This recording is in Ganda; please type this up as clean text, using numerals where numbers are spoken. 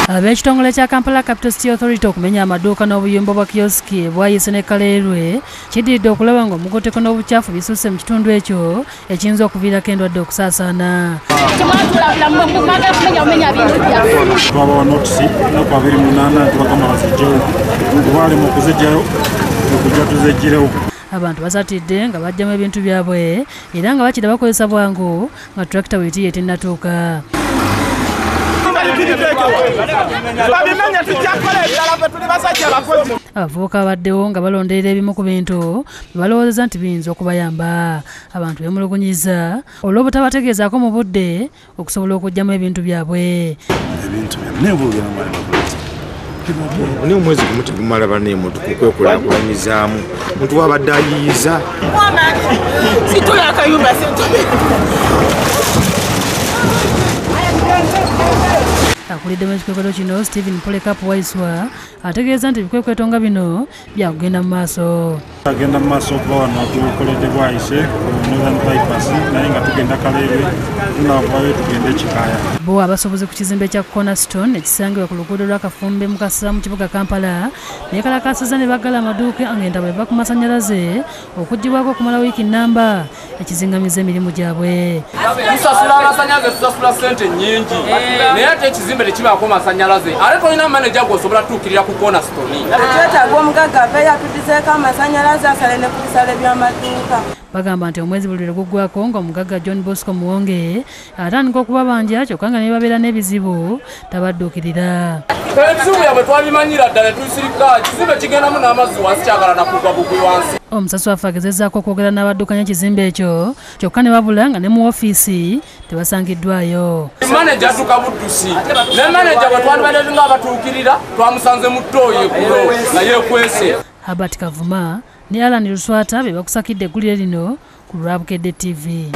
Ab'ekitongole kya Kampala Capital City Authority okumenya amaduuka n'obuyumba bwa kioski bwayise ne Kaleerwe kiddiridde okulaba ng'omugoteko n'obukyafu bisusse mu kitundu ekyo ekiyinza okuviirako endwadde okusaasaana. Twabawa notisi ennaku 28 tubagamba bazijjayo obali mu kuzijjayo okujja tuzijjirewo. Abantu basatidde nga bajjamu ebintu byabwe era nga bakira bakozesa bwangu nga tulakita bw'etiye tennatuuka. Abavubuka baddewo nga balonderera ebimu ku bintu balowoozeza nti biyinza okubayamba. Abantu beemulugunyiza olw'obutabategeezaako mu budde okusobola okuggyamu ebintu byabwe. Ni omwezi gumu tegumala banneemuntu kukwekulaakulanyizaamu muntu wabadde ayiyiza. Akulidde mu kikwekweto kino Stephen Polekap Waiswa ategeeza nti ebikwekweto nga bino byakugenda mu maaso. Agenda mu maaso okuba wano tukoledde bwayise ku Northern Bypass naye nga tugenda Kaleerwe tunavayo tugende Kikaaya. Bo abasobozi ku kizimbe kya Cornerstone ekisangibwa ku luguudo lwa Kafumbe Mukasa mu kibuga Kampala beekalakaasiza ne baggala amaduuka ng'entabwe eva ku masannyalaze okuggyibwako okumala wiiki nnamba ekizingamiza emirimu gyabwe. Tusasula amasannyalaze tusasula ssente nnyingi naye ate ekizimbe tekibaako masannyalaze ate tolina maneja gw'osobola tuukirira ku Cornerstone. Twetaaga omugagga abeeyo atudizeeko amasannyalaze asale ne ku bisale by'amaduuka. Bagamba nti omwezi buli lwe guggwako ng'omugagga John Bosco Muwonge atandika okubabanja kyokka nga ne babeera n'ebizibu tabadduukirira. Ebizibu byabwe twabimanyira ddala tuyisirika ekizimbe kigendamu n'amazzi wansi kyagala nakugwa bugwi wansi. Omusasi waffe agezezaako okwogera n'abaddukanya ekizimbe ekyo kyokka ne wabula nga ne mu ofiisi tebasangiddwayo. Maneja atuka buddusi ne maneja bwe twalibadde nga abatuukirira twamusanze mu ttooyi eggulo nga yeekwese. Herbert Kavuma ne Alan Luswata be bakusakidde eggulire lino ku Lwabukedde TV.